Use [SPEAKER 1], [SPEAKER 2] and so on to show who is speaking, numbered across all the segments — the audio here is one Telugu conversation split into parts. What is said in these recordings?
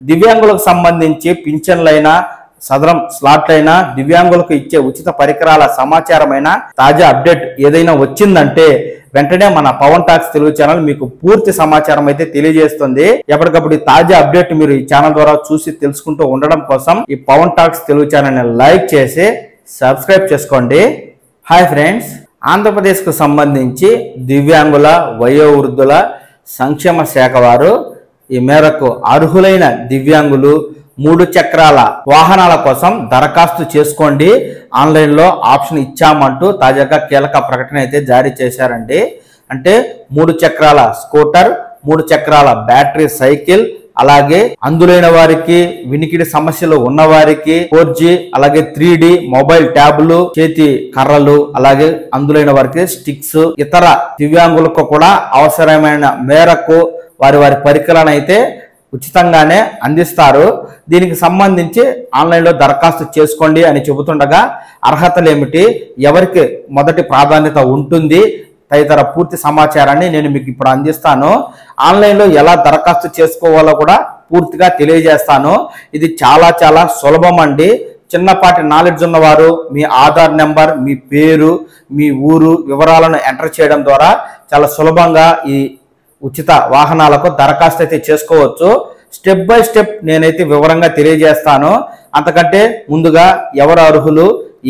[SPEAKER 1] దివ్యాంగులకు సంబంధించి పింఛన్లైనా సదరం స్లాట్లైనా దివ్యాంగులకు ఇచ్చే ఉచిత పరికరాల సమాచారమైన తాజా అప్డేట్ ఏదైనా వచ్చిందంటే వెంటనే మన పవన్ టాక్స్ తెలుగు ఛానల్ మీకు పూర్తి సమాచారం అయితే తెలియజేస్తుంది. ఎప్పటికప్పుడు ఈ తాజా అప్డేట్ మీరు ఈ ఛానల్ ద్వారా చూసి తెలుసుకుంటూ ఉండడం కోసం ఈ పవన్ టాక్స్ తెలుగు ఛానల్ ని లైక్ చేసి సబ్స్క్రైబ్ చేసుకోండి. హాయ్ ఫ్రెండ్స్, ఆంధ్రప్రదేశ్ కు సంబంధించి దివ్యాంగుల వయోవృద్ధుల సంక్షేమ శాఖ వారు ఈ మేరకు అర్హులైన దివ్యాంగులు 3 చక్రాల వాహనాల కోసం దరఖాస్తు చేసుకోండి, ఆన్లైన్లో ఆప్షన్ ఇచ్చామంటూ తాజాగా కీలక ప్రకటన అయితే జారీ చేశారండి. అంటే 3 చక్రాల స్కూటర్, 3 చక్రాల బ్యాటరీ సైకిల్, అలాగే అందులైన వారికి, వినికిడి సమస్యలు ఉన్న వారికి 4G, అలాగే 3D మొబైల్ ట్యాబ్లు, చేతి కర్రలు, అలాగే అందులైన వారికి స్టిక్స్, ఇతర దివ్యాంగులకు కూడా అవసరమైన మేరకు వారి పరికరాలను అయితే ఉచితంగానే అందిస్తారు. దీనికి సంబంధించి ఆన్లైన్లో దరఖాస్తు చేసుకోండి అని చెబుతుండగా అర్హతలు ఏమిటి, ఎవరికి మొదటి ప్రాధాన్యత ఉంటుంది తదితర పూర్తి సమాచారాన్ని నేను మీకు ఇప్పుడు అందిస్తాను. ఆన్లైన్లో ఎలా దరఖాస్తు చేసుకోవాలో కూడా పూర్తిగా తెలియజేస్తాను. ఇది చాలా సులభం అండి. చిన్నపాటి నాలెడ్జ్ ఉన్నవారు మీ ఆధార్ నెంబర్, మీ పేరు, మీ ఊరు వివరాలను ఎంటర్ చేయడం ద్వారా చాలా సులభంగా ఈ ఉచిత వాహనాలకు దరఖాస్తు అయితే చేసుకోవచ్చు. స్టెప్ బై స్టెప్ నేనైతే వివరంగా తెలియజేస్తాను. అంతకంటే ముందుగా ఎవరు అర్హులు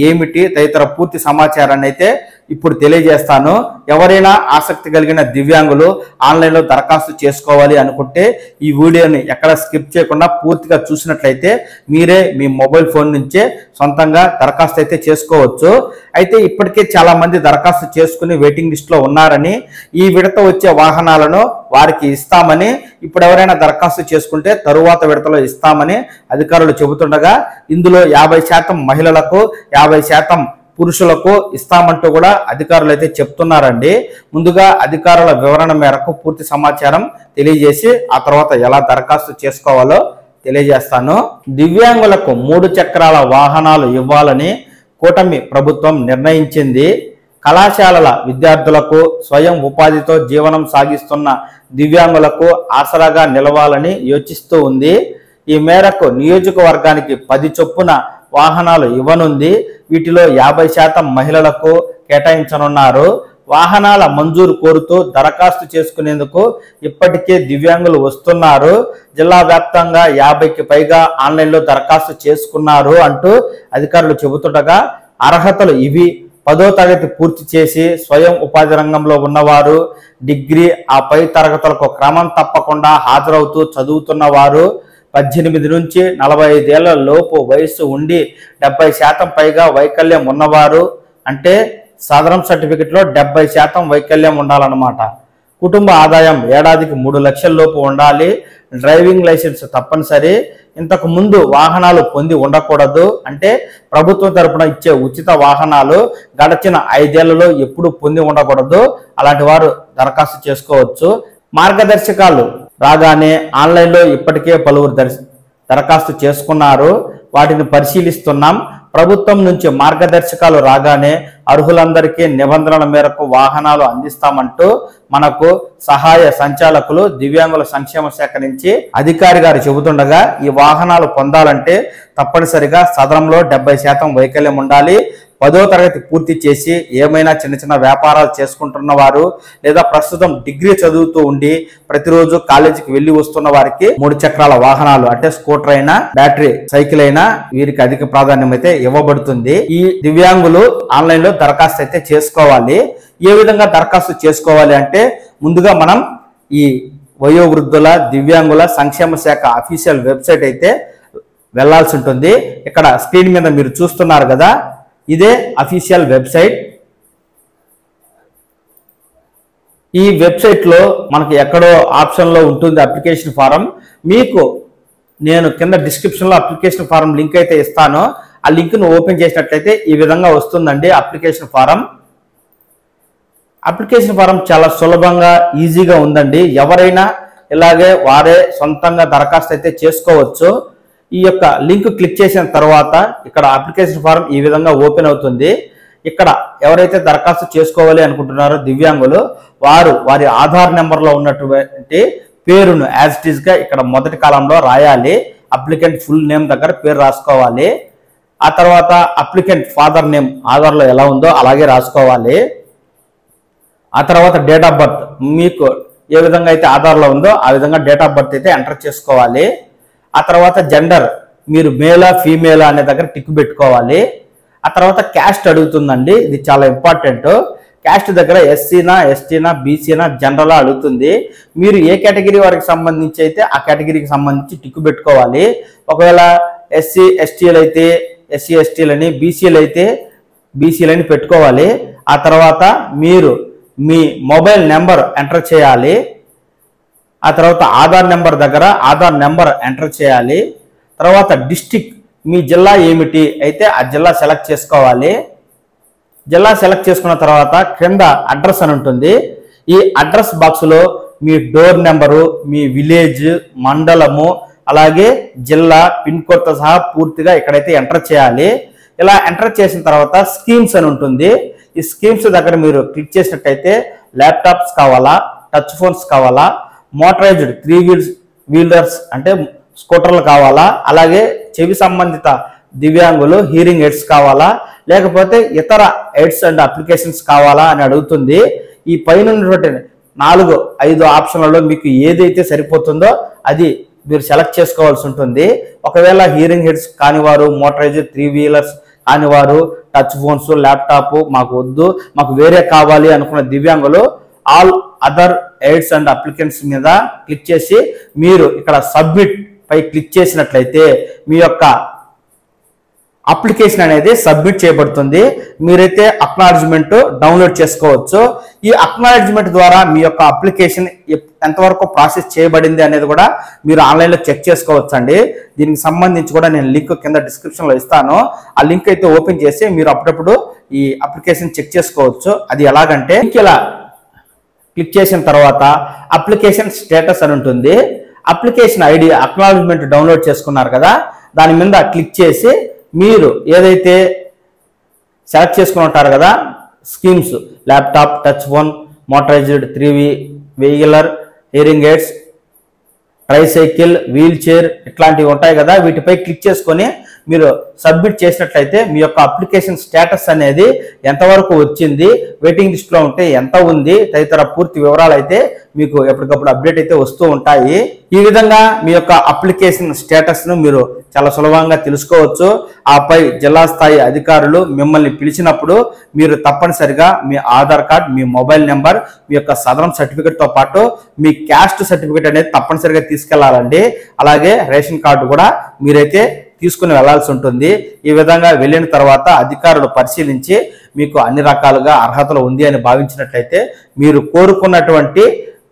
[SPEAKER 1] ఏమిటి తదితర పూర్తి సమాచారాన్ని అయితే ఇప్పుడు తెలియజేస్తాను. ఎవరైనా ఆసక్తి కలిగిన దివ్యాంగులు ఆన్లైన్లో దరఖాస్తు చేసుకోవాలి అనుకుంటే ఈ వీడియోని ఎక్కడ స్కిప్ చేయకుండా పూర్తిగా చూసినట్లయితే మీరే మీ మొబైల్ ఫోన్ నుంచే సొంతంగా దరఖాస్తు అయితే చేసుకోవచ్చు. అయితే ఇప్పటికే చాలా మంది దరఖాస్తు చేసుకుని వెయిటింగ్ లిస్ట్ లో ఉన్నారని, ఈ విడత వచ్చే వాహనాలను వారికి ఇస్తామని, ఇప్పుడు ఎవరైనా దరఖాస్తు చేసుకుంటే తరువాత విడతలో ఇస్తామని అధికారులు చెబుతుండగా ఇందులో 50% మహిళలకు, 50% పురుషులకు ఇస్తామంటూ కూడా అధికారులు అయితే చెప్తున్నారండి. ముందుగా అధికారుల వివరణ మేరకు పూర్తి సమాచారం తెలియజేసి ఆ తర్వాత ఎలా దరఖాస్తు చేసుకోవాలో తెలియజేస్తాను. దివ్యాంగులకు 3 చక్రాల వాహనాలు ఇవ్వాలని కూటమి ప్రభుత్వం నిర్ణయించింది. కళాశాలల విద్యార్థులకు, స్వయం ఉపాధితో జీవనం సాగిస్తున్న దివ్యాంగులకు ఆసరాగా నిలవాలని యోచిస్తూ ఉంది. ఈ మేరకు నియోజకవర్గానికి 10 చొప్పున వాహనాలు ఇవ్వనుంది. వీటిలో 50% మహిళలకు కేటాయించనున్నారు. వాహనాల మంజూరు కోరుతూ దరఖాస్తు చేసుకునేందుకు ఇప్పటికే దివ్యాంగులు వస్తున్నారు. జిల్లా వ్యాప్తంగా 50కి పైగా ఆన్లైన్లో దరఖాస్తు చేసుకున్నారు అంటూ అధికారులు చెబుతుండగా అర్హతలు ఇవి: 10వ తరగతి పూర్తి చేసి స్వయం ఉపాధి రంగంలో ఉన్నవారు, డిగ్రీ ఆ పై తరగతులకు క్రమం తప్పకుండా హాజరవుతూ చదువుతున్న వారు, 18 నుంచి 45 ఏళ్ల లోపు వయసు ఉండి 70% పైగా వైకల్యం ఉన్నవారు, అంటే సాధారణ సర్టిఫికెట్లో 70% వైకల్యం ఉండాలన్నమాట. కుటుంబ ఆదాయం ఏడాదికి 3 లక్షల లోపు ఉండాలి. డ్రైవింగ్ లైసెన్స్ తప్పనిసరి. ఇంతకు ముందు వాహనాలు పొంది ఉండకూడదు. అంటే ప్రభుత్వం తరపున ఇచ్చే ఉచిత వాహనాలు గడచిన 5 ఏళ్లలో ఎప్పుడు పొంది ఉండకూడదు. అలాంటి వారు దరఖాస్తు చేసుకోవచ్చు. మార్గదర్శకాలు రాగానే ఆన్లైన్లో ఇప్పటికే పలువురు దరఖాస్తు చేసుకున్నారు. వాటిని పరిశీలిస్తున్నాం. ప్రభుత్వం నుంచి మార్గదర్శకాలు రాగానే అర్హులందరికీ నిబంధనల మేరకు వాహనాలు అందిస్తామంటూ మనకు సహాయ సంచాలకులు దివ్యాంగుల సంక్షేమ శాఖ నుంచి అధికారి గారు చెబుతుండగా ఈ వాహనాలు పొందాలంటే తప్పనిసరిగా సదరంలో 70% వైకల్యం ఉండాలి. 10వ తరగతి పూర్తి చేసి ఏమైనా చిన్న వ్యాపారాలు చేసుకుంటున్న వారు, లేదా ప్రస్తుతం డిగ్రీ చదువుతూ ఉండి ప్రతిరోజు కాలేజీకి వెళ్ళి వస్తున్న వారికి 3 చక్రాల వాహనాలు అంటే స్కూటర్ అయినా, బ్యాటరీ సైకిల్ అయినా వీరికి అధిక ప్రాధాన్యం అయితే ఇవ్వబడుతుంది. ఈ దివ్యాంగులు ఆన్లైన్ లో దరఖాస్తు అయితే చేసుకోవాలి. ఏ విధంగా దరఖాస్తు చేసుకోవాలి అంటే ముందుగా మనం ఈ వయోవృద్ధుల దివ్యాంగుల సంక్షేమ శాఖ అఫీషియల్ వెబ్సైట్ అయితే వెళ్లాల్సి ఉంటుంది. ఇక్కడ స్క్రీన్ మీద మీరు చూస్తున్నారు కదా, ఇదే అఫీషియల్ వెబ్సైట్. ఈ వెబ్సైట్ లో మనకి ఎక్కడో ఆప్షన్ లో ఉంటుంది అప్లికేషన్ ఫారం. మీకు నేను కింద డిస్క్రిప్షన్ లో అప్లికేషన్ ఫారం లింక్ అయితే ఇస్తాను. ఆ లింక్ ను ఓపెన్ చేసినట్లయితే ఈ విధంగా వస్తుందండి అప్లికేషన్ ఫారం. అప్లికేషన్ ఫారం చాలా సులభంగా, ఈజీగా ఉందండి. ఎవరైనా ఇలాగే వారే సొంతంగా దరఖాస్తు అయితే చేసుకోవచ్చు. ఈ యొక్క లింక్ క్లిక్ చేసిన తర్వాత ఇక్కడ అప్లికేషన్ ఫారం ఈ విధంగా ఓపెన్ అవుతుంది. ఇక్కడ ఎవరైతే దరఖాస్తు చేసుకోవాలి అనుకుంటున్నారో దివ్యాంగులు వారు వారి ఆధార్ నెంబర్లో ఉన్నటువంటి పేరును యాజ్ ఇట్ ఈస్ గా ఇక్కడ మొదటి కాలంలో రాయాలి. అప్లికెంట్ ఫుల్ నేమ్ దగ్గర పేరు రాసుకోవాలి. ఆ తర్వాత అప్లికెంట్ ఫాదర్ నేమ్ ఆధార్లో ఎలా ఉందో అలాగే రాసుకోవాలి. ఆ తర్వాత డేట్ ఆఫ్ బర్త్ మీకు ఏ విధంగా అయితే ఆధార్లో ఉందో ఆ విధంగా డేట్ ఆఫ్ బర్త్ అయితే ఎంటర్ చేసుకోవాలి. ఆ తర్వాత జెండర్ మీరు మేలా ఫీమేలా అనే దగ్గర టిక్ పెట్టుకోవాలి. ఆ తర్వాత క్యాస్ట్ అడుగుతుందండి, ఇది చాలా ఇంపార్టెంట్. క్యాస్ట్ దగ్గర ఎస్సీనా, ఎస్టీనా, బీసీనా, జనరల్ అడుగుతుంది. మీరు ఏ కేటగిరీ వారికి సంబంధించి అయితే ఆ కేటగిరీకి సంబంధించి టిక్ పెట్టుకోవాలి. ఒకవేళ ఎస్సీ ఎస్టీలు అయితే ఎస్సీ ఎస్టీలని, బీసీలు అయితే బీసీలని పెట్టుకోవాలి. ఆ తర్వాత మీరు మీ మొబైల్ నెంబర్ ఎంటర్ చేయాలి. ఆ తర్వాత ఆధార్ నెంబర్ దగ్గర ఆధార్ నెంబర్ ఎంటర్ చేయాలి. తర్వాత డిస్టిక్ మీ జిల్లా ఏమిటి అయితే ఆ జిల్లా సెలెక్ట్ చేసుకోవాలి. జిల్లా సెలెక్ట్ చేసుకున్న తర్వాత క్రింద అడ్రస్ అని ఉంటుంది. ఈ అడ్రస్ బాక్స్లో మీ డోర్ నెంబరు, మీ విలేజ్, మండలము, అలాగే జిల్లా, పిన్ కోడ్తో సహా పూర్తిగా ఇక్కడైతే ఎంటర్ చేయాలి. ఇలా ఎంటర్ చేసిన తర్వాత స్కీమ్స్ అని ఉంటుంది. ఈ స్కీమ్స్ దగ్గర మీరు క్లిక్ చేసినట్టయితే ల్యాప్టాప్స్ కావాలా, టచ్ ఫోన్స్ కావాలా, మోటరైజ్డ్ 3 వీలర్స్ అంటే స్కూటర్లు కావాలా, అలాగే చెవి సంబంధిత దివ్యాంగులు హీరింగ్ ఎయిడ్స్ కావాలా, లేకపోతే ఇతర ఎయిడ్స్ అండ్ అప్లికేషన్స్ కావాలా అని అడుగుతుంది. ఈ పైన ఉన్నటువంటి 4-5 ఆప్షన్లలో మీకు ఏదైతే సరిపోతుందో అది మీరు సెలెక్ట్ చేసుకోవాల్సి ఉంటుంది. ఒకవేళ హీరింగ్ ఎయిడ్స్ కానివారు, మోటరైజ్డ్ 3 వీలర్స్ కానివారు, టచ్ ఫోన్స్, ల్యాప్టాప్ మాకు వద్దు, మాకు వేరే కావాలి అనుకున్న దివ్యాంగులు all other aids and applicants మీద క్లిక్ చేసి మీరు ఇక్కడ సబ్మిట్ పై క్లిక్ చేసినట్లయితే మీ యొక్క అప్లికేషన్ అనేది సబ్మిట్ చేయబడుతుంది. మీరైతే అక్నాలెడ్జ్మెంట్ డౌన్లోడ్ చేసుకోవచ్చు. ఈ అక్నాలెడ్జ్మెంట్ ద్వారా మీ యొక్క అప్లికేషన్ ఎంతవరకు ప్రాసెస్ చేయబడింది అనేది కూడా మీరు ఆన్లైన్లో చెక్ చేసుకోవచ్చు అండి. దీనికి సంబంధించి కూడా నేను లింక్ కింద డిస్క్రిప్షన్లో ఇస్తాను. ఆ లింక్ అయితే ఓపెన్ చేసి మీరు అప్పుడప్పుడు ఈ అప్లికేషన్ చెక్ చేసుకోవచ్చు. అది ఎలాగంటే ఇలా క్లిక్ చేసిన తర్వాత అప్లికేషన్ స్టేటస్ అని ఉంటుంది. అప్లికేషన్ ఐడి అక్నాలెడ్జ్మెంట్ డౌన్లోడ్ చేసుకున్నారు కదా, దాని మీద క్లిక్ చేసి మీరు ఏదైతే సెలెక్ట్ చేసుకుని ఉంటారు కదా schemes, laptop, touch phone, motorised 3 wheeler, hearing aids, tricycle, wheel chair ఇట్లాంటివి ఉంటాయి కదా, వీటిపై క్లిక్ చేసుకొని మీరు సబ్మిట్ చేసినట్లయితే మీ యొక్క అప్లికేషన్ స్టేటస్ అనేది ఎంతవరకు వచ్చింది, వెయిటింగ్ లిస్ట్లో ఉంటే ఎంత ఉంది తదితర పూర్తి వివరాలు అయితే మీకు ఎప్పటికప్పుడు అప్డేట్ అయితే వస్తూ ఉంటాయి. ఈ విధంగా మీ యొక్క అప్లికేషన్ స్టేటస్ను మీరు చాలా సులభంగా తెలుసుకోవచ్చు. ఆపై జిల్లా స్థాయి అధికారులు మిమ్మల్ని పిలిచినప్పుడు మీరు తప్పనిసరిగా మీ ఆధార్ కార్డ్, మీ మొబైల్ నెంబర్, మీ యొక్క సదరం సర్టిఫికేట్తో పాటు మీ క్యాస్ట్ సర్టిఫికేట్ అనేది తప్పనిసరిగా తీసుకెళ్లాలండి. అలాగే రేషన్ కార్డు కూడా మీరైతే తీసుకుని వెళ్లాల్సి ఉంటుంది. ఈ విధంగా వెళ్ళిన తర్వాత అధికారులు పరిశీలించి మీకు అన్ని రకాలుగా అర్హతలు ఉంది అని భావించినట్లయితే మీరు కోరుకున్నటువంటి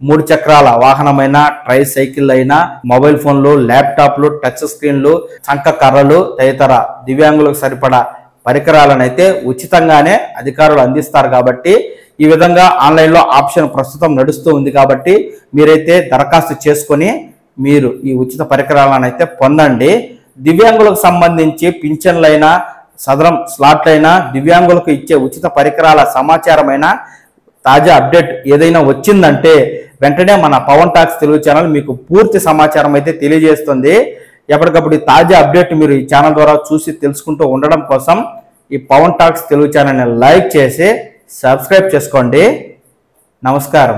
[SPEAKER 1] 3 చక్రాల వాహనమైన, ట్రైసైకిల్ అయినా, మొబైల్ ఫోన్లు, ల్యాప్టాప్లు, టచ్ స్క్రీన్లు, చంక కర్రలు తదితర దివ్యాంగులకు సరిపడా పరికరాలను అయితే ఉచితంగానే అధికారులు అందిస్తారు. కాబట్టి ఈ విధంగా ఆన్లైన్లో ఆప్షన్ ప్రస్తుతం నడుస్తూ ఉంది. కాబట్టి మీరైతే దరఖాస్తు చేసుకొని మీరు ఈ ఉచిత పరికరాలను అయితే పొందండి. దివ్యాంగులకు సంబంధించి పింఛన్లైనా, సదరం స్లాట్లైనా, దివ్యాంగులకు ఇచ్చే ఉచిత పరికరాల సమాచారమైన తాజా అప్డేట్ ఏదైనా వచ్చిందంటే వెంటనే మన పవన్ టాక్స్ తెలుగు ఛానల్ మీకు పూర్తి సమాచారం అయితే తెలియజేస్తుంది. ఎప్పటికప్పుడు ఈ తాజా అప్డేట్ మీరు ఈ ఛానల్ ద్వారా చూసి తెలుసుకుంటూ ఉండడం కోసం ఈ పవన్ టాక్స్ తెలుగు ఛానల్ని లైక్ చేసి సబ్స్క్రైబ్ చేసుకోండి. నమస్కారం.